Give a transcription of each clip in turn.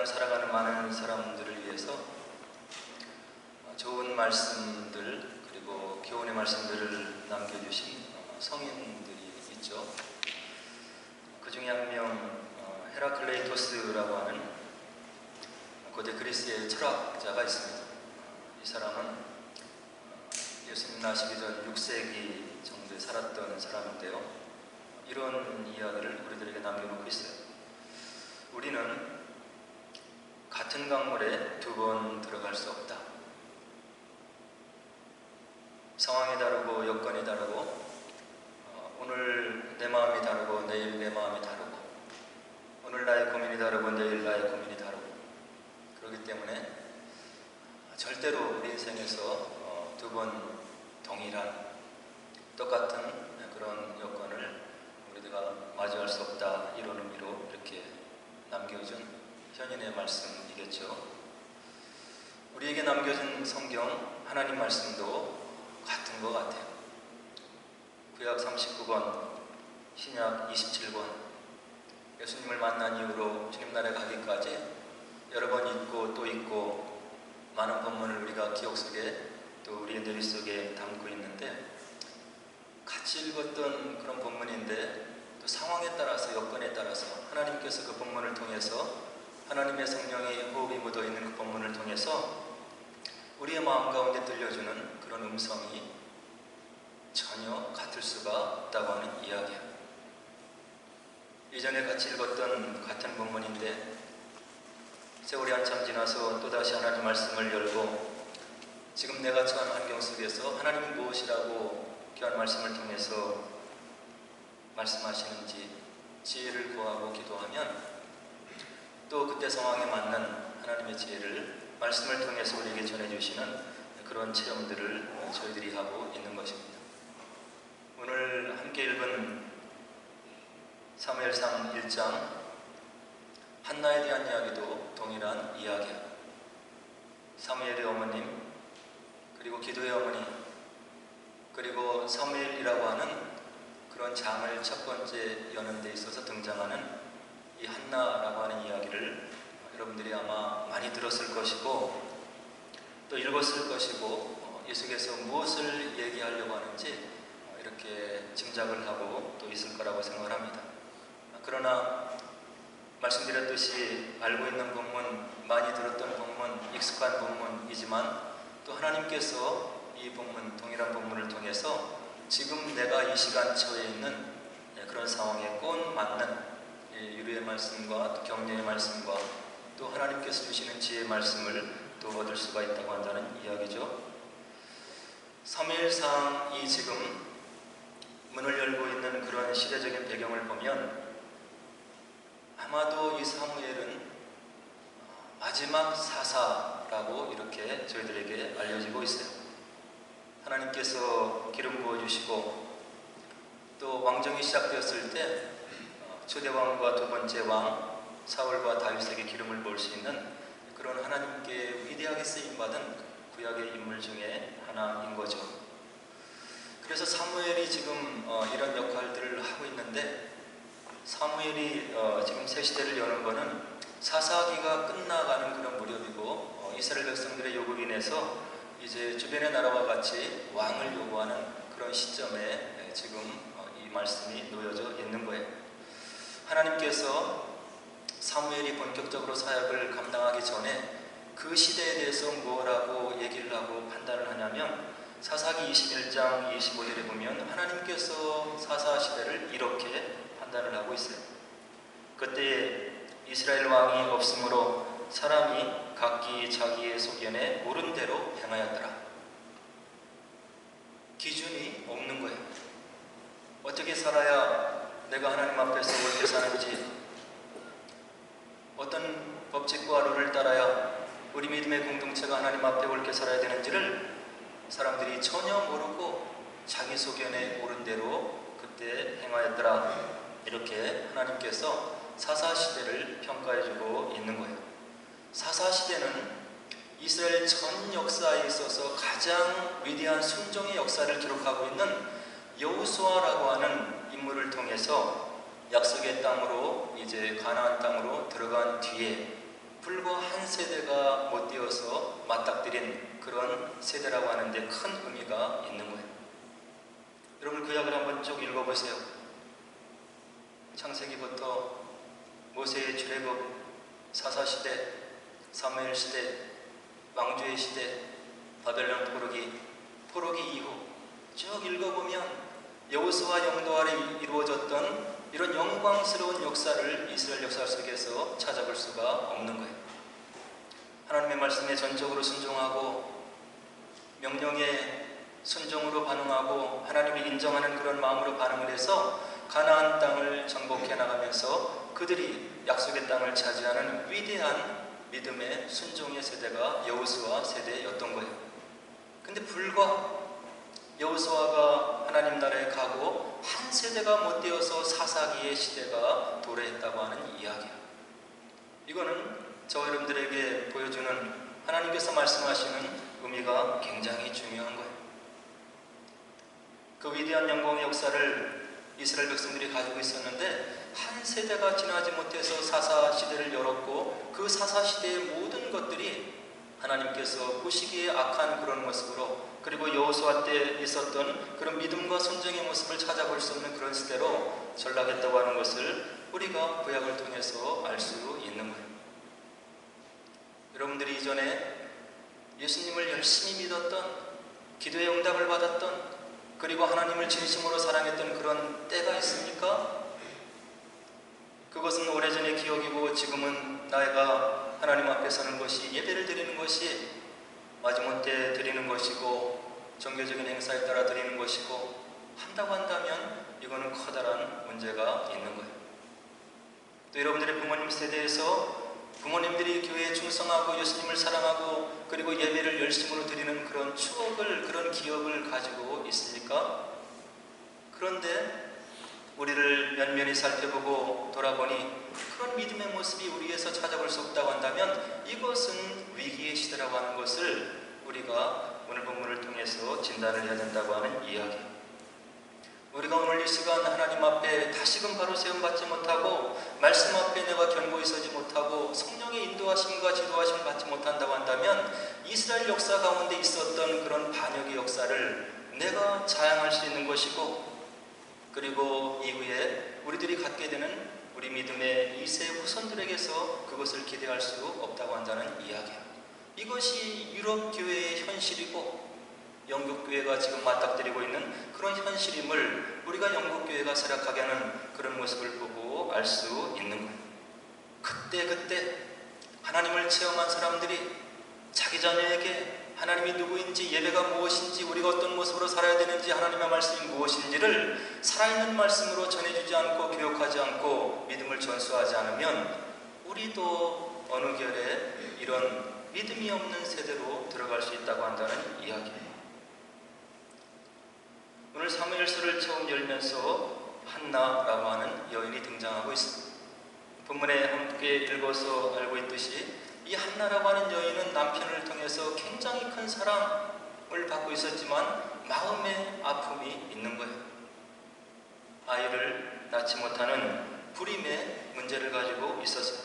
세상을 살아가는 많은 사람들을 위해서 좋은 말씀들 그리고 교훈의 말씀들을 남겨주신 성인들이 있죠. 그 중에 한 명 헤라클레이토스라고 하는 고대 그리스의 철학자가 있습니다. 이 사람은 예수님 나시기 전 6세기 정도에 살았던 사람인데요. 이런 이야기를 우리들에게 남겨놓고 있어요. 우리는 같은 강물에 두 번 들어갈 수 없다. 상황이 다르고 여건이 다르고 오늘 내 마음이 다르고 내일 내 마음이 다르고 오늘 나의 고민이 다르고 내일 나의 고민이 다르고 그렇기 때문에 절대로 우리 인생에서 두 번 동일한 똑같은 그런 여건을 우리가 마주할 수 없다, 이런 의미로 이렇게 남겨준 현인의 말씀이겠죠. 우리에게 남겨진 성경 하나님 말씀도 같은 것 같아요. 구약 39권, 신약 27권, 예수님을 만난 이후로 주님 나라에 가기까지 여러 번 읽고 또 읽고 많은 본문을 우리가 기억 속에 또 우리의 뇌리 속에 담고 있는데, 같이 읽었던 그런 본문인데 또 상황에 따라서 여건에 따라서 하나님께서 그 본문을 통해서 하나님의 성령의 호흡이 묻어있는 그 본문을 통해서 우리의 마음 가운데 들려주는 그런 음성이 전혀 같을 수가 없다고 하는 이야기예요. 이전에 같이 읽었던 같은 본문인데 세월이 한참 지나서 또다시 하나님 말씀을 열고 지금 내가 처한 환경 속에서 하나님이 무엇이라고 귀한 말씀을 통해서 말씀하시는지 지혜를 구하고 기도하면 또 그때 상황에 맞는 하나님의 지혜를 말씀을 통해서 우리에게 전해주시는 그런 체험들을 저희들이 하고 있는 것입니다. 오늘 함께 읽은 사무엘상 1장 한나에 대한 이야기도 동일한 이야기예요. 사무엘의 어머님, 그리고 기도의 어머니, 그리고 사무엘이라고 하는 그런 장을 첫 번째 여는 데 있어서 등장하는 이 한나라고 하는 이야기를 여러분들이 아마 많이 들었을 것이고 또 읽었을 것이고 예수께서 무엇을 얘기하려고 하는지 이렇게 짐작을 하고 또 있을 거라고 생각을 합니다. 그러나 말씀드렸듯이 알고 있는 본문, 많이 들었던 본문, 익숙한 본문이지만 또 하나님께서 이 본문, 동일한 본문을 통해서 지금 내가 이 시간 처해 있는 그런 상황에 꼭 맞는 유리의 말씀과 또 격려의 말씀과 또 하나님께서 주시는 지혜의 말씀을 또 얻을 수가 있다고 한다는 이야기죠. 사무엘상이 지금 문을 열고 있는 그런 시대적인 배경을 보면 아마도 이 사무엘은 마지막 사사라고 이렇게 저희들에게 알려지고 있어요. 하나님께서 기름 부어주시고 또 왕정이 시작되었을 때 초대왕과 두 번째 왕 사울과 다윗에게 기름을 부을 수 있는 그런 하나님께 위대하게 쓰임받은 구약의 인물 중에 하나인 거죠. 그래서 사무엘이 지금 이런 역할들을 하고 있는데 사무엘이 지금 새 시대를 여는 것은 사사기가 끝나가는 그런 무렵이고 이스라엘 백성들의 요구로 인해서 이제 주변의 나라와 같이 왕을 요구하는 그런 시점에 지금 이 말씀이 놓여져 있는 거예요. 하나님께서 사무엘이 본격적으로 사역을 감당하기 전에 그 시대에 대해서 뭐라고 얘기를 하고 판단을 하냐면 사사기 21장 25절에 보면 하나님께서 사사 시대를 이렇게 판단을 하고 있어요. 그때 이스라엘 왕이 없으므로 사람이 각기 자기의 소견에 옳은 대로 행하였더라. 기준이 없는 거예요. 어떻게 살아야 내가 하나님 앞에서 옳게 사는지, 어떤 법칙과 룰을 따라야 우리 믿음의 공동체가 하나님 앞에 옳게 살아야 되는지를 사람들이 전혀 모르고 자기 소견에 옳은 대로 그때 행하였더라. 이렇게 하나님께서 사사시대를 평가해주고 있는 거예요. 사사시대는 이스라엘 전 역사에 있어서 가장 위대한 순종의 역사를 기록하고 있는 여호수아라고 하는 인물을 통해서 약속의 땅으로 이제 가나안 땅으로 들어간 뒤에 불과 한 세대가 못 되어서 맞닥뜨린 그런 세대라고 하는데 큰 의미가 있는 거예요. 여러분 구약을 한번 쭉 읽어보세요. 창세기부터 모세의 출애굽, 사사시대, 사무엘 시대, 왕조의 시대, 바벨론 포로기 이후 쭉 읽어보면 여호수아 영도 아래 이루어졌던 이런 영광스러운 역사를 이스라엘 역사 속에서 찾아볼 수가 없는 거예요. 하나님의 말씀에 전적으로 순종하고 명령에 순종으로 반응하고 하나님을 인정하는 그런 마음으로 반응을 해서 가나안 땅을 정복해 나가면서 그들이 약속의 땅을 차지하는 위대한 믿음의 순종의 세대가 여호수아 세대였던 거예요. 근데 불과 여호수아가 하나님 나라에 가고 한 세대가 못 되어서 사사기의 시대가 도래했다고 하는 이야기야. 이거는 저와 여러분들에게 보여주는 하나님께서 말씀하시는 의미가 굉장히 중요한 거예요. 그 위대한 영광의 역사를 이스라엘 백성들이 가지고 있었는데 한 세대가 지나지 못해서 사사 시대를 열었고 그 사사 시대의 모든 것들이 하나님께서 보시기에 악한 그런 모습으로 그리고 여호수아 때 있었던 그런 믿음과 순종의 모습을 찾아볼 수 없는 그런 시대로 전락했다고 하는 것을 우리가 구약을 통해서 알 수 있는 거예요. 여러분들이 이전에 예수님을 열심히 믿었던, 기도의 응답을 받았던, 그리고 하나님을 진심으로 사랑했던 그런 때가 있습니까? 그것은 오래전의 기억이고 지금은 나이가 하나님 앞에 서는 것이, 예배를 드리는 것이 마지못해 드리는 것이고 종교적인 행사에 따라 드리는 것이고 한다고 한다면 이거는 커다란 문제가 있는 거예요. 또 여러분들의 부모님 세대에서 부모님들이 교회에 충성하고 예수님을 사랑하고 그리고 예배를 열심으로 드리는 그런 추억을, 그런 기억을 가지고 있습니까? 그런데 우리를 면면히 살펴보고 돌아보니 그런 믿음의 모습이 우리에서 찾아볼 수 없다고 한다면 이것은 위기의 시대라고 하는 것을 우리가 오늘 본문을 통해서 진단을 해야 된다고 하는 이야기. 우리가 오늘 이 시간 하나님 앞에 다시금 바로 세움받지 못하고 말씀 앞에 내가 견고히 서지 못하고 성령의 인도하심과 지도하심을 받지 못한다고 한다면 이스라엘 역사 가운데 있었던 그런 반역의 역사를 내가 자양할 수 있는 것이고 그리고 이후에 우리들이 갖게 되는 우리 믿음의 2세 후손들에게서 그것을 기대할 수 없다고 한다는 이야기야. 이것이 유럽 교회의 현실이고 영국 교회가 지금 맞닥뜨리고 있는 그런 현실임을 우리가 영국 교회가 세락하게 하는 그런 모습을 보고 알 수 있는 거예요. 그때 하나님을 체험한 사람들이 자기 자녀에게 하나님이 누구인지, 예배가 무엇인지, 우리가 어떤 모습으로 살아야 되는지, 하나님의 말씀이 무엇인지를 살아있는 말씀으로 전해주지 않고 교육하지 않고 믿음을 전수하지 않으면 우리도 어느 결에 이런 믿음이 없는 세대로 들어갈 수 있다고 한다는 이야기예요. 오늘 사무엘서를 처음 열면서 한나라고 하는 여인이 등장하고 있습니다. 본문에 함께 읽어서 알고 있듯이 이 한나라고 하는 여인은 남편을 통해서 굉장히 큰 사랑을 받고 있었지만 마음의 아픔이 있는 거예요. 아이를 낳지 못하는 불임의 문제를 가지고 있었어요.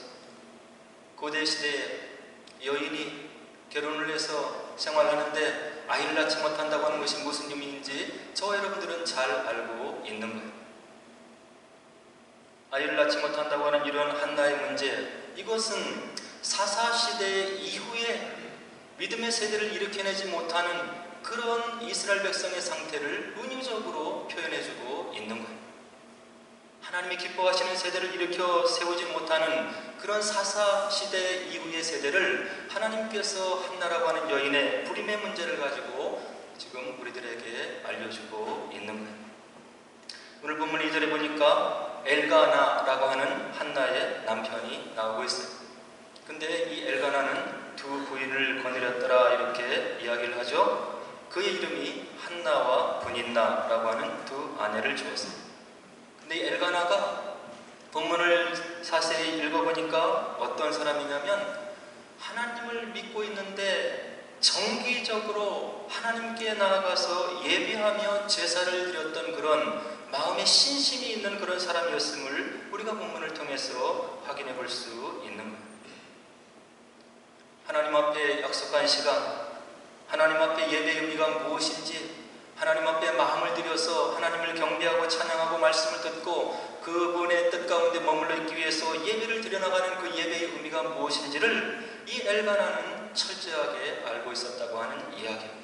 고대 시대에 여인이 결혼을 해서 생활하는데 아이를 낳지 못한다고 하는 것이 무슨 의미인지 저와 여러분들은 잘 알고 있는 거예요. 아이를 낳지 못한다고 하는 이런 한나의 문제, 이것은 사사시대 이후에 믿음의 세대를 일으켜내지 못하는 그런 이스라엘 백성의 상태를 은유적으로 표현해주고 있는 거예요. 하나님이 기뻐하시는 세대를 일으켜 세우지 못하는 그런 사사시대 이후의 세대를 하나님께서 한나라고 하는 여인의 불임의 문제를 가지고 지금 우리들에게 알려주고 있는 거예요. 오늘 본문 2절에 보니까 엘가나라고 하는 한나의 남편이 나오고 있어요. 근데 이 엘가나는 두 부인을 거느렸더라 이렇게 이야기를 하죠. 그의 이름이 한나와 분인나라고 하는 두 아내를 주었어요. 근데 이 엘가나가 본문을 자세히 읽어보니까 어떤 사람이냐면 하나님을 믿고 있는데 정기적으로 하나님께 나아가서 예배하며 제사를 드렸던 그런 마음에 신심이 있는 그런 사람이었음을 우리가 본문을 통해서 확인해 볼 수 있는 거예요. 하나님 앞에 약속한 시간, 하나님 앞에 예배의 의미가 무엇인지, 하나님 앞에 마음을 들여서 하나님을 경배하고 찬양하고 말씀을 듣고 그분의 뜻 가운데 머물러 있기 위해서 예배를 드려나가는 그 예배의 의미가 무엇인지를 이 엘가나는 철저하게 알고 있었다고 하는 이야기입니다.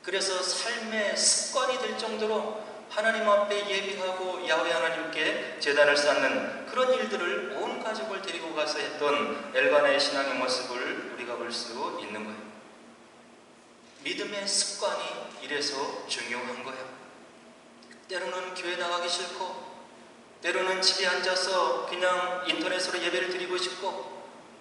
그래서 삶의 습관이 될 정도로 하나님 앞에 예배하고 야훼 하나님께 제단을 쌓는 그런 일들을 온 가족을 데리고 가서 했던 엘가나의 신앙의 모습을 우리가 볼 수 있는 거예요. 믿음의 습관이 이래서 중요한 거예요. 때로는 교회 나가기 싫고, 때로는 집에 앉아서 그냥 인터넷으로 예배를 드리고 싶고,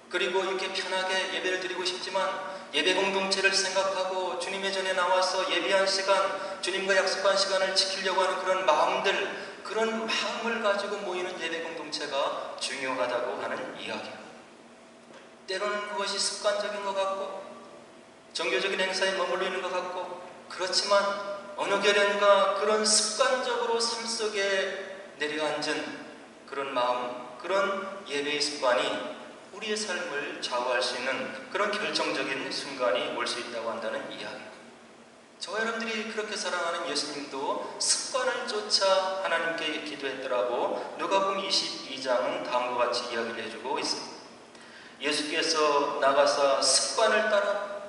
그리고 이렇게 편하게 예배를 드리고 싶지만 예배 공동체를 생각하고 주님의 전에 나와서 예배한 시간, 주님과 약속한 시간을 지키려고 하는 그런 마음들, 그런 마음을 가지고 모이는 예배 공동체가 중요하다고 하는 이야기예요. 때로는 그것이 습관적인 것 같고 종교적인 행사에 머물러 있는 것 같고, 그렇지만 어느 결연가 그런 습관적으로 삶 속에 내려앉은 그런 마음, 그런 예배의 습관이 우리의 삶을 좌우할 수 있는 그런 결정적인 순간이 올 수 있다고 한다는 이야기입니다. 저와 여러분들이 그렇게 사랑하는 예수님도 습관을 쫓아 하나님께 기도했더라고 누가복음 22장은 다음과 같이 이야기를 해주고 있습니다. 예수께서 나가사 습관을 따라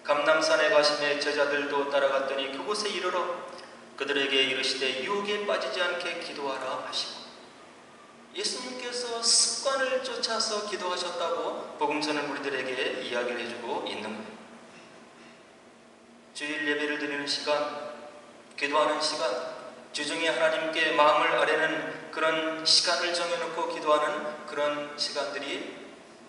감람산에 가시매 제자들도 따라갔더니 그곳에 이르러 그들에게 이르시되 유혹에 빠지지 않게 기도하라 하시고, 예수님께서 습관을 쫓아서 기도하셨다고 복음서는 우리들에게 이야기를 해주고 있는 거예요. 주일 예배를 드리는 시간, 기도하는 시간, 주중에 하나님께 마음을 아뢰는 그런 시간을 정해놓고 기도하는 그런 시간들이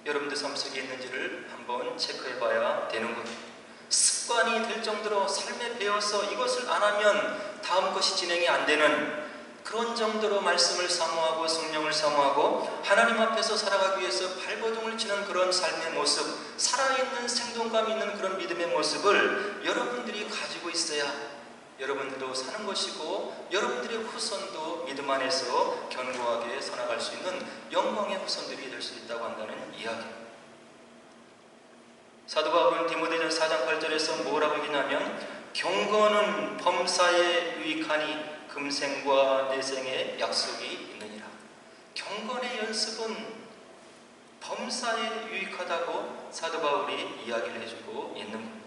여러분들 삶 속에 있는지를 한번 체크해 봐야 되는 거예요. 습관이 될 정도로 삶에 배워서 이것을 안 하면 다음 것이 진행이 안 되는 그런 정도로 말씀을 사모하고 성령을 사모하고 하나님 앞에서 살아가기 위해서 발버둥을 치는 그런 삶의 모습, 살아있는 생동감 있는 그런 믿음의 모습을 여러분들이 가지고 있어야 여러분들도 사는 것이고 여러분들의 후손도 믿음 안에서 견고하게 살아갈 수 있는 영광의 후손들이 될 수 있다고 한다는 이야기입니다. 사도 바울은 디모데전서 4장 8절에서 뭐라고 얘기냐면 경건은 범사에 유익하니 금생과 내생의 약속이 있느니라. 경건의 연습은 범사에 유익하다고 사도 바울이 이야기를 해주고 있는 겁니다.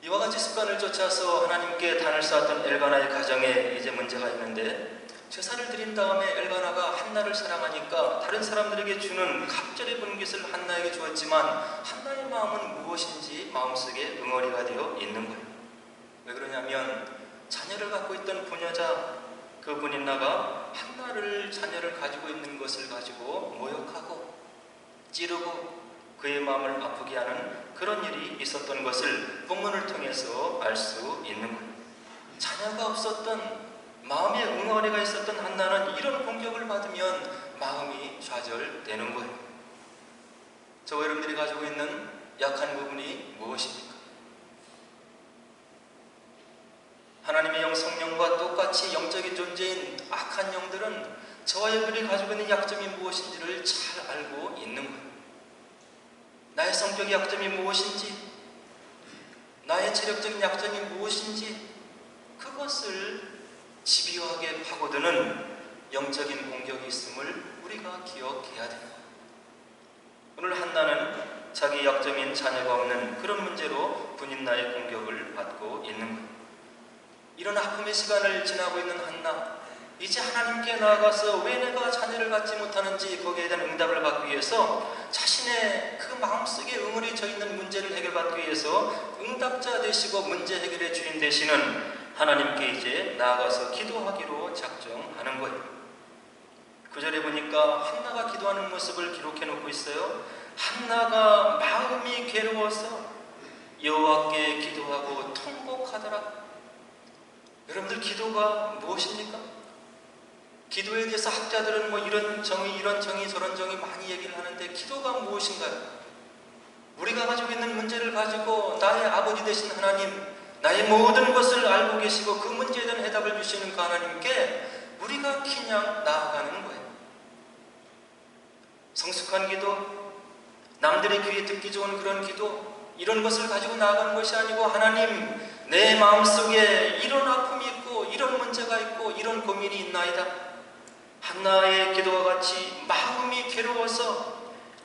이와 같이 습관을 쫓아서 하나님께 단을 쌓았던 엘가나의 가정에 이제 문제가 있는데, 제사를 드린 다음에 엘가나가 한나를 사랑하니까 다른 사람들에게 주는 갑절의 분깃을 한나에게 주었지만 한나의 마음은 무엇인지 마음속에 응어리가 되어 있는 거예요. 왜 그러냐면 자녀를 갖고 있던 부녀자 그 분인나가 한나를 자녀를 가지고 있는 것을 가지고 모욕하고 찌르고 그의 마음을 아프게 하는 그런 일이 있었던 것을 본문을 통해서 알 수 있는 거예요. 자녀가 없었던 마음에 응어리가 있었던 한나는 이런 공격을 받으면 마음이 좌절되는 거예요. 저와 여러분들이 가지고 있는 약한 부분이 무엇입니까? 하나님의 영 성령과 똑같이 영적인 존재인 악한 영들은 저와 여러분들이 가지고 있는 약점이 무엇인지를 잘 알고 있는 거예요. 나의 성격의 약점이 무엇인지, 나의 체력적인 약점이 무엇인지 그것을 집요하게 파고드는 영적인 공격이 있음을 우리가 기억해야 됩니다. 오늘 한나는 자기 약점인 자녀가 없는 그런 문제로 분인나의 공격을 받고 있는 거예요. 이런 아픔의 시간을 지나고 있는 한나, 이제 하나님께 나아가서 왜 내가 자녀를 갖지 못하는지 거기에 대한 응답을 받기 위해서 자신의 그 마음속에 응어리져 있는 문제를 해결받기 위해서 응답자 되시고 문제 해결의 주인 되시는 하나님께 이제 나아가서 기도하기로 작정하는 거예요. 9절에 보니까 한나가 기도하는 모습을 기록해 놓고 있어요. 한나가 마음이 괴로워서 여호와께 기도하고 통곡하더라. 여러분들 기도가 무엇입니까? 기도에 대해서 학자들은 뭐 이런 정의 저런 정의 많이 얘기를 하는데 기도가 무엇인가요? 우리가 가지고 있는 문제를 가지고 나의 아버지 되신 하나님, 나의 모든 것을 알고 계시고 그 문제에 대한 해답을 주시는 그 하나님께 우리가 그냥 나아가는 거예요. 성숙한 기도, 남들의 귀에 듣기 좋은 그런 기도, 이런 것을 가지고 나아가는 것이 아니고 하나님, 내 마음속에 이런 아픔이 있고 이런 문제가 있고 이런 고민이 있나이다. 한나의 기도와 같이 마음이 괴로워서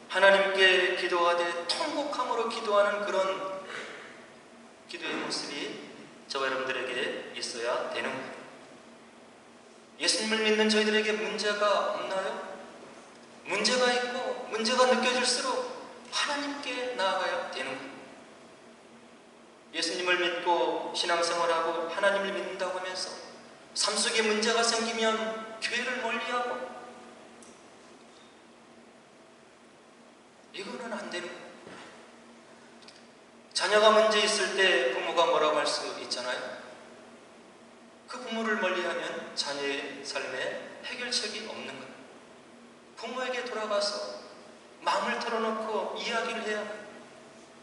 하나님께 기도하되 통곡함으로 기도하는 그런 기도의 모습이 저와 여러분들에게 있어야 되는 거예요. 예수님을 믿는 저희들에게 문제가 없나요? 문제가 있고 문제가 느껴질수록 하나님께 나아가야 되는 거예요. 예수님을 믿고 신앙생활하고 하나님을 믿는다고 하면서 삶 속에 문제가 생기면 교회를 멀리하고 이거는 안 되는 거예요. 자녀가 문제 있을 때 부모가 뭐라고 할 수 있잖아요. 그 부모를 멀리하면 자녀의 삶에 해결책이 없는 거예요. 부모에게 돌아가서 마음을 털어놓고 이야기를 해야 해요.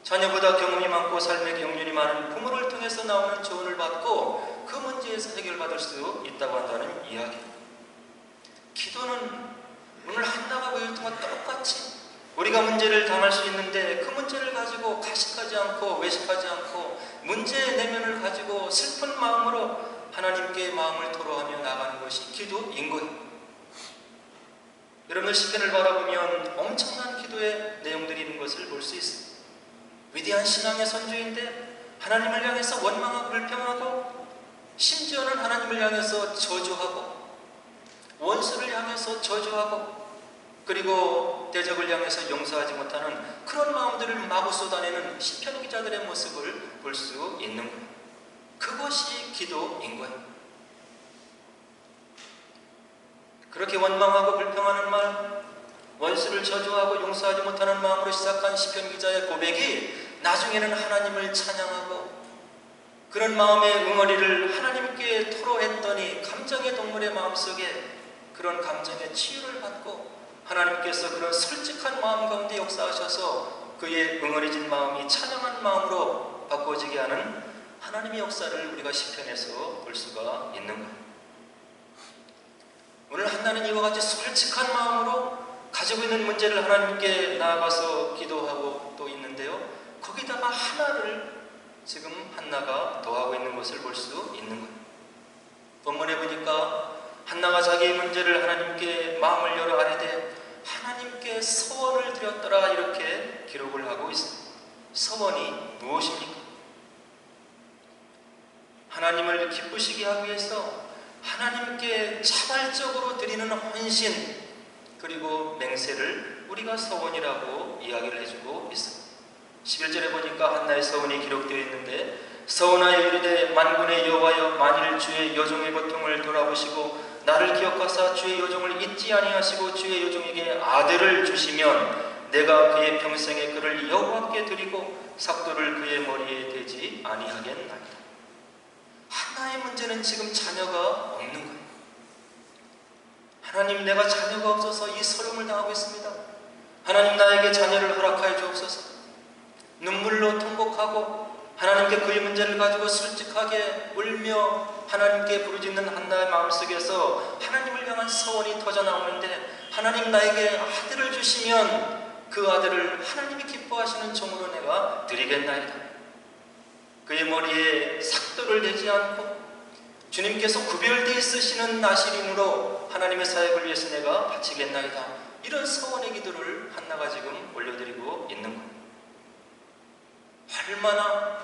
자녀보다 경험이 많고 삶의 경륜이 많은 부모를 통해서 나오는 조언을 받고 그 문제에서 해결받을 수 있다고 한다는 이야기. 기도는 오늘 한나가 외울동안 똑같이 우리가 문제를 당할 수 있는데 그 문제를 가지고 가식하지 않고 외식하지 않고 문제의 내면을 가지고 슬픈 마음으로 하나님께 마음을 토로하며 나가는 것이 기도인 거예요. 여러분들 시편을 바라보면 엄청난 기도의 내용들이 있는 것을 볼 수 있습니다. 위대한 신앙의 선조인데 하나님을 향해서 원망하고 불평하고 심지어는 하나님을 향해서 저주하고 원수를 향해서 저주하고 그리고 대적을 향해서 용서하지 못하는 그런 마음들을 마구 쏟아내는 시편 기자들의 모습을 볼 수 있는 거예요. 그것이 기도인 거예요. 그렇게 원망하고 불평하는 말, 원수를 저주하고 용서하지 못하는 마음으로 시작한 시편 기자의 고백이 나중에는 하나님을 찬양하고 그런 마음의 응어리를 하나님께 토로했더니 감정의 동물의 마음속에 그런 감정의 치유를 받고 하나님께서 그런 솔직한 마음 가운데 역사하셔서 그의 응어리진 마음이 찬양한 마음으로 바꿔지게 하는 하나님의 역사를 우리가 시편에서 볼 수가 있는 거예요. 오늘 한나는 이와 같이 솔직한 마음으로 가지고 있는 문제를 하나님께 나아가서 기도하고 또 있는데요. 거기다가 하나를 지금 한나가 더하고 있는 것을 볼 수 있는 거예요. 본문에 보니까 한나가 자기의 문제를 하나님께 마음을 열어 아뢰되 하나님께 서원을 드렸더라 이렇게 기록을 하고 있습니다. 서원이 무엇입니까? 하나님을 기쁘시게 하기 위해서 하나님께 자발적으로 드리는 헌신 그리고 맹세를 우리가 서원이라고 이야기를 해주고 있습니다. 11절에 보니까 한나의 서원이 기록되어 있는데 서원하여 이르되 만군의 여호와여 만일 주의 여종의 고통을 돌아보시고 나를 기억하사 주의 여종을 잊지 아니하시고 주의 여종에게 아들을 주시면 내가 그의 평생에 그를 여호와께 드리고 삭도를 그의 머리에 대지 아니하겠나이다. 한나의 문제는 지금 자녀가 없는 거예요. 하나님, 내가 자녀가 없어서 이 서름을 당하고 있습니다. 하나님, 나에게 자녀를 허락하여 주옵소서. 눈물로 통곡하고 하나님께 그의 문제를 가지고 솔직하게 울며 하나님께 부르짖는 한나의 마음속에서 하나님을 향한 서원이 터져나오는데 하나님, 나에게 아들을 주시면 그 아들을 하나님이 기뻐하시는 종으로 내가 드리겠나이다. 그의 머리에 삭도를 대지 않고 주님께서 구별되어 있으시는 나시림으로 하나님의 사역을 위해서 내가 바치겠나이다. 이런 서원의 기도를 한나가 지금 올려드리고 있는 거예요. 얼마나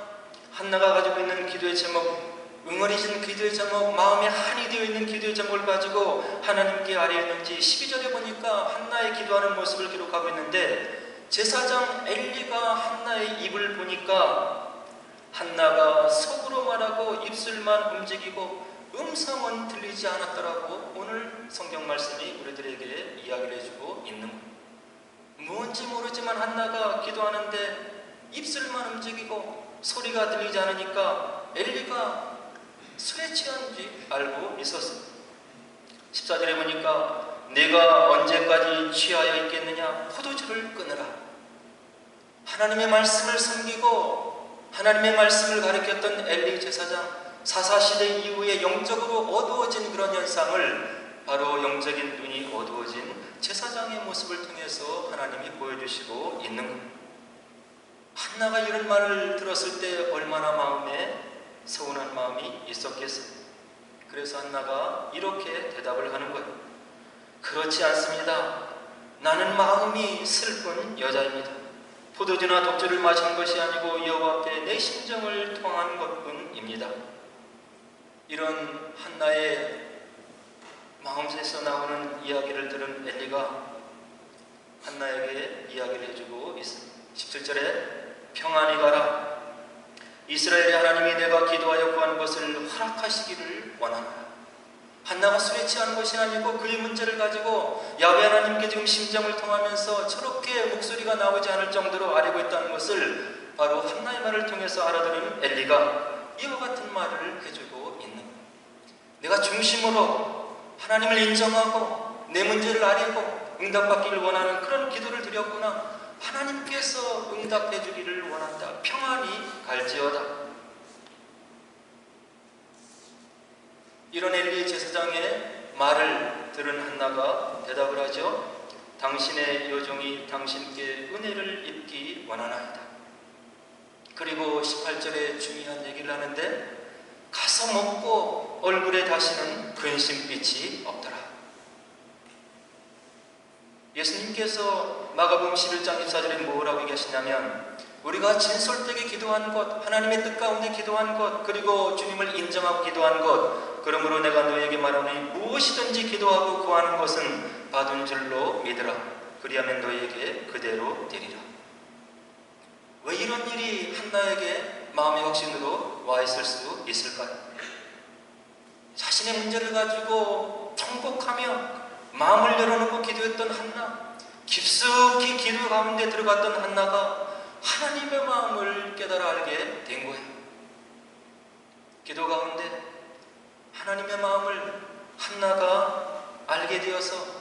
한나가 가지고 있는 기도의 제목, 응어리진 기도의 제목, 마음에 한이 되어 있는 기도의 제목을 가지고 하나님께 아뢰었는지 12절에 보니까 한나의 기도하는 모습을 기록하고 있는데 제사장 엘리가 한나의 입을 보니까 한나가 속으로 말하고 입술만 움직이고 음성은 들리지 않았더라고 오늘 성경 말씀이 우리들에게 이야기를 해주고 있는 거예요. 뭔지 모르지만 한나가 기도하는데 입술만 움직이고 소리가 들리지 않으니까 엘리가 술에 취한지 알고 있었어요. 14절에 보니까 내가 언제까지 취하여 있겠느냐, 포도주를 끊으라. 하나님의 말씀을 섬기고 하나님의 말씀을 가르쳤던 엘리 제사장, 사사시대 이후에 영적으로 어두워진 그런 현상을 바로 영적인 눈이 어두워진 제사장의 모습을 통해서 하나님이 보여주시고 있는 겁니다. 한나가 이런 말을 들었을 때 얼마나 마음에 서운한 마음이 있었겠어요. 그래서 한나가 이렇게 대답을 하는 거예요. 그렇지 않습니다. 나는 마음이 슬픈 여자입니다. 포도주나 독주를 마신 것이 아니고 여호와 앞에 내 심정을 통한 것뿐입니다. 이런 한나의 마음에서 나오는 이야기를 들은 엘리가 한나에게 이야기를 해주고 있습니다. 17절에 평안히 가라. 이스라엘의 하나님이 내가 기도하여 구한 것을 허락하시기를 원하노라. 한나가 술에 취한 것이 아니고 그의 문제를 가지고 야훼 하나님께 지금 심정을 통하면서 저렇게 목소리가 나오지 않을 정도로 아뢰고 있다는 것을 바로 한나의 말을 통해서 알아들은 엘리가 이와 같은 말을 해주고 있는 거예요. 내가 중심으로 하나님을 인정하고 내 문제를 아뢰고 응답받기를 원하는 그런 기도를 드렸구나. 하나님께서 응답해 주기를 원한다. 평안히 갈지어다. 이런 엘리 제사장의 말을 들은 한나가 대답을 하죠. 당신의 여종이 당신께 은혜를 입기 원하나이다. 그리고 18절에 중요한 얘기를 하는데 가서 먹고 얼굴에 다시는 근심빛이 없더라. 예수님께서 마가복음 11장 24절에 뭐라고 얘기하시냐면 우리가 진솔되게 기도한 것, 하나님의 뜻 가운데 기도한 것, 그리고 주님을 인정하고 기도한 것, 그러므로 내가 너에게 말하노니 무엇이든지 기도하고 구하는 것은 받은 줄로 믿으라. 그리하면 너에게 그대로 되리라. 왜 이런 일이 한나에게 마음의 확신으로 와 있을 수 있을까요? 자신의 문제를 가지고 통곡하며 마음을 열어놓고 기도했던 한나, 깊숙이 기도 가운데 들어갔던 한나가 하나님의 마음을 깨달아 알게 된 거예요. 기도 가운데 하나님의 마음을 한나가 알게 되어서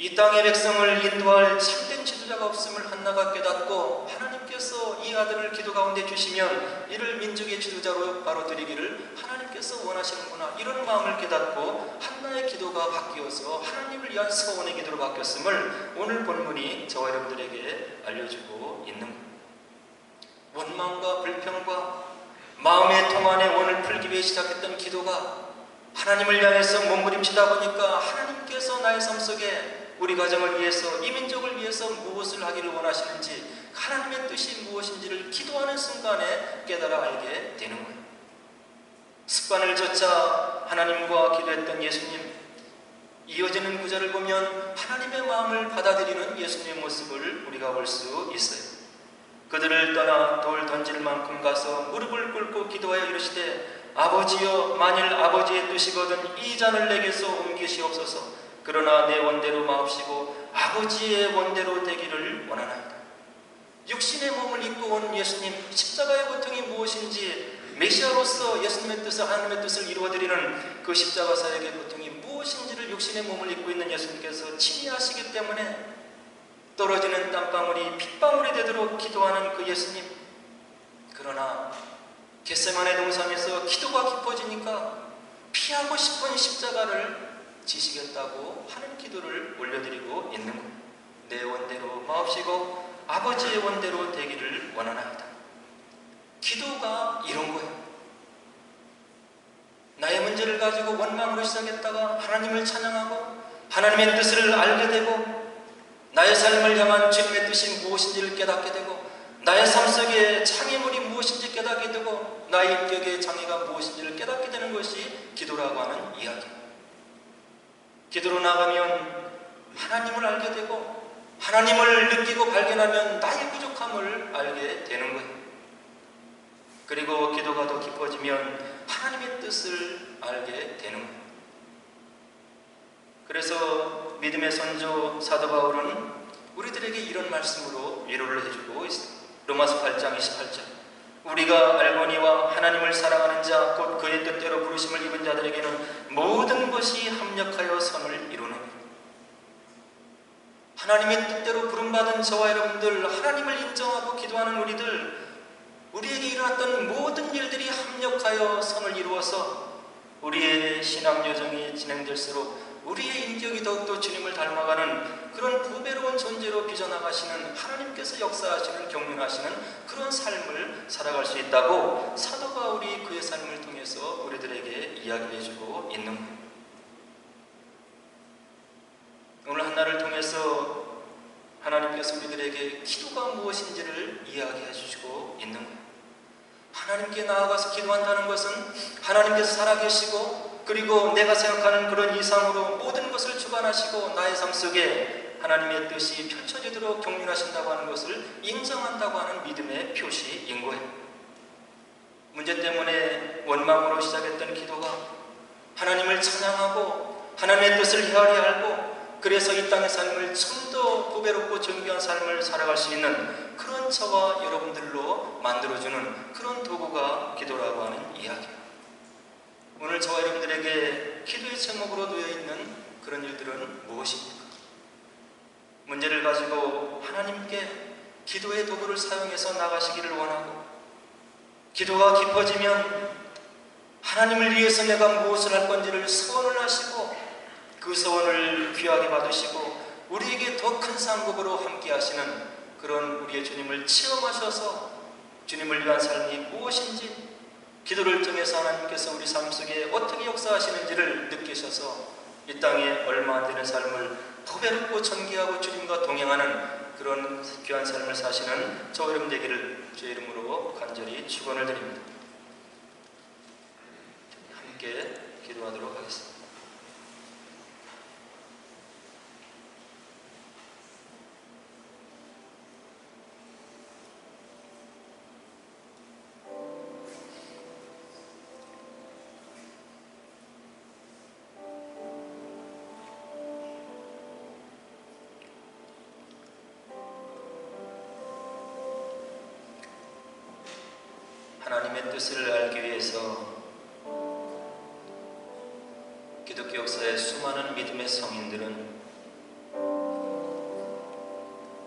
이 땅의 백성을 인도할 참된 지도자가 없음을 한나가 깨닫고 하나님께서 이 아들을 기도 가운데 주시면 이를 민족의 지도자로 바로 드리기를 하나님께서 원하시는구나, 이런 마음을 깨닫고 한나의 기도가 바뀌어서 하나님을 위한 서원의 기도로 바뀌었음을 오늘 본문이 저와 여러분들에게 알려주고 있는 겁니다. 원망과 불평과 마음의 통안의 원을 풀기 위해 시작했던 기도가 하나님을 향해서 몸부림치다 보니까 하나님께서 나의 삶 속에 우리 가정을 위해서, 이 민족을 위해서 무엇을 하기를 원하시는지, 하나님의 뜻이 무엇인지를 기도하는 순간에 깨달아 알게 되는 거예요. 습관을 좇아 하나님과 기도했던 예수님, 이어지는 구절을 보면 하나님의 마음을 받아들이는 예수님의 모습을 우리가 볼 수 있어요. 그들을 떠나 돌 던질 만큼 가서 무릎을 꿇고 기도하여 이르시되 아버지여, 만일 아버지의 뜻이거든 이 잔을 내게서 옮기시옵소서. 그러나 내 원대로 마옵시고 아버지의 원대로 되기를 원하나이다. 육신의 몸을 입고 온 예수님, 십자가의 고통이 무엇인지, 메시아로서 예수님의 뜻을, 하나님의 뜻을 이루어드리는 그 십자가 사역의 고통이 무엇인지를 육신의 몸을 입고 있는 예수님께서 친히 때문에 떨어지는 땀방울이 핏방울이 되도록 기도하는 그 예수님. 그러나 겟세마네 동산에서 기도가 깊어지니까 피하고 싶은 십자가를 지시겠다고 하는 기도를 올려드리고 있는 거예요. 내 원대로 마옵시고 아버지의 원대로 되기를 원하나이다. 기도가 이런 거예요. 나의 문제를 가지고 원망으로 시작했다가 하나님을 찬양하고 하나님의 뜻을 알게 되고 나의 삶을 향한 주님의 뜻이 무엇인지를 깨닫게 되고 나의 삶 속에 장애물이 무엇인지 깨닫게 되고 나의 인격의 장애가 무엇인지를 깨닫게 되는 것이 기도라고 하는 이야기입니다. 기도로 나가면 하나님을 알게 되고 하나님을 느끼고 발견하면 나의 부족함을 알게 되는 거예요. 그리고 기도가 더 깊어지면 하나님의 뜻을 알게 되는 거예요. 그래서 믿음의 선조 사도 바울은 우리들에게 이런 말씀으로 위로를 해주고 있습니다. 로마서 8장 28절, 우리가 알거니와 하나님을 사랑하는 자 곧 그의 뜻대로 부르심을 입은 자들에게는 모든 것이 합력하여 선을 이루느니라. 하나님의 뜻대로 부름받은 저와 여러분들, 하나님을 인정하고 기도하는 우리에게 일어났던 모든 일들이 합력하여 선을 이루어서 우리의 신앙 여정이 진행될수록 우리의 인격이 더욱더 주님을 닮아가는 그런 보배로운 존재로 빚어나가시는 하나님께서 역사하시는 경륜하시는 그런 삶을 살아갈 수 있다고 사도 바울이 그의 삶을 통해서 우리들에게 이야기를 해주고 있는 거예요. 오늘 한날을 통해서 하나님께서 우리들에게 기도가 무엇인지를 이야기해 주시고 있는 거예요. 하나님께 나아가서 기도한다는 것은 하나님께서 살아계시고 그리고 내가 생각하는 그런 이상으로 모든 것을 주관하시고 나의 삶 속에 하나님의 뜻이 펼쳐지도록 경륜하신다고 하는 것을 인정한다고 하는 믿음의 표시인 거예요. 문제 때문에 원망으로 시작했던 기도가 하나님을 찬양하고 하나님의 뜻을 헤아리 알고 그래서 이 땅의 삶을 좀 더 보배롭고 존귀한 삶을 살아갈 수 있는 그런 저와 여러분들로 만들어주는 그런 도구가 기도라고 하는 이야기예요. 오늘 저와 여러분들에게 기도의 제목으로 놓여있는 그런 일들은 무엇입니까? 문제를 가지고 하나님께 기도의 도구를 사용해서 나가시기를 원하고 기도가 깊어지면 하나님을 위해서 내가 무엇을 할 건지를 서원을 하시고 그 서원을 귀하게 받으시고 우리에게 더 큰 상급으로 함께 하시는 그런 우리의 주님을 체험하셔서 주님을 위한 삶이 무엇인지 기도를 통해서 하나님께서 우리 삶 속에 어떻게 역사하시는지를 느끼셔서 이 땅에 얼마 안 되는 삶을 보배롭고 존귀하고 주님과 동행하는 그런 귀한 삶을 사시는 저 여러분 되기를 주의 이름으로 간절히 축원을 드립니다. 함께 기도하도록 하겠습니다. 하나님의 뜻을 알기 위해서 기독교 역사의 수많은 믿음의 성인들은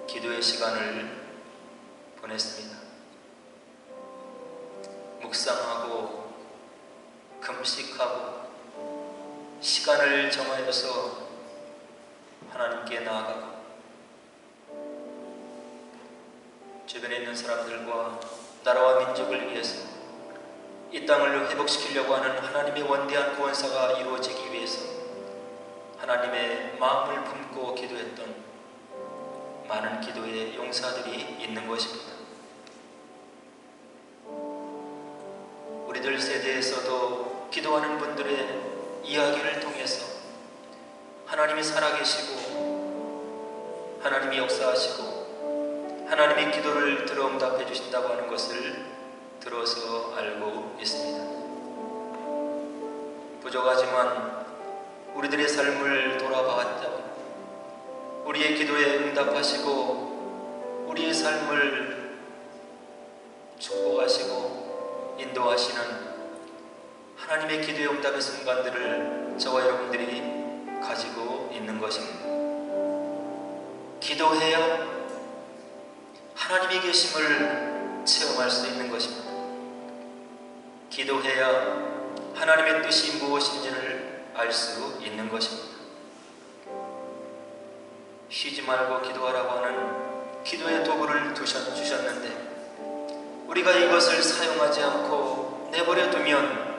기도의 시간을 보냈습니다. 묵상하고 금식하고 시간을 정하여서 하나님께 나아가고 주변에 있는 사람들과 나라와 민족을 위해서 이 땅을 회복시키려고 하는 하나님의 원대한 구원사가 이루어지기 위해서 하나님의 마음을 품고 기도했던 많은 기도의 용사들이 있는 것입니다. 우리들 세대에서도 기도하는 분들의 이야기를 통해서 하나님이 살아계시고 하나님이 역사하시고 하나님의 기도를 들어 응답해 주신다고 하는 것을 들어서 알고 있습니다. 부족하지만 우리들의 삶을 돌아봤다면 우리의 기도에 응답하시고 우리의 삶을 축복하시고 인도하시는 하나님의 기도의 응답의 순간들을 저와 여러분들이 가지고 있는 것입니다. 기도해야 하나님이 계심을 체험할 수 있는 것입니다. 기도해야 하나님의 뜻이 무엇인지를 알 수 있는 것입니다. 쉬지 말고 기도하라고 하는 기도의 도구를 주셨는데 우리가 이것을 사용하지 않고 내버려 두면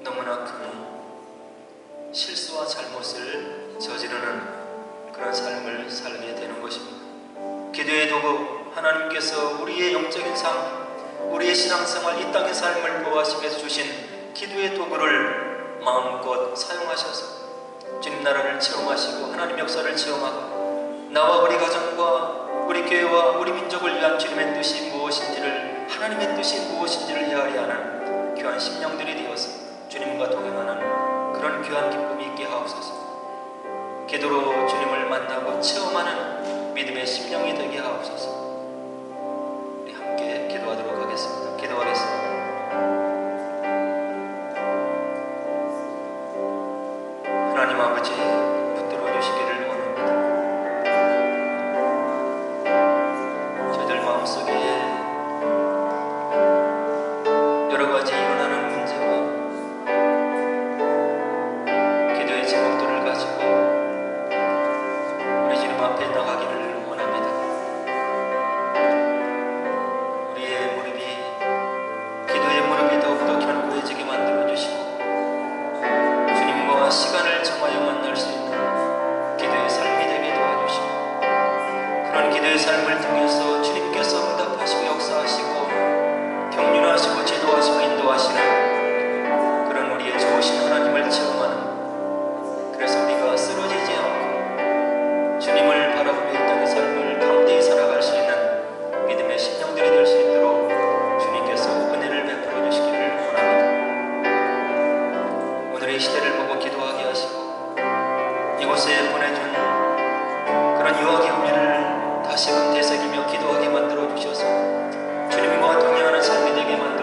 너무나 큰 실수와 잘못을 저지르는 그런 삶을 살게 되는 것입니다. 기도의 도구 하나님께서 우리의 영적인 삶, 우리의 신앙생활, 이 땅의 삶을 보호하시면서 주신 기도의 도구를 마음껏 사용하셔서 주님 나라를 체험하시고 하나님 역사를 체험하고 나와 우리 가정과 우리 교회와 우리 민족을 위한 주님의 뜻이 무엇인지를 하나님의 뜻이 무엇인지를 헤아려 하는 귀한 심령들이 되어서 주님과 동행하는 그런 귀한 기쁨이 있게 하옵소서. 기도로 주님을 만나고 체험하는 믿음의 심령이 되게 하옵소서. 우리 함께 기도하도록 하겠습니다. 기도하겠습니다. 하나님 아버지 붙들어 주시기를 원합니다. 저희들 마음속에 여러 가지 일어나는 문제와 보내준 그런 유아기 우리를 다시금 되새기며 기도하게 만들어 주셔서 주님과 동행하는 삶이 되게 만들어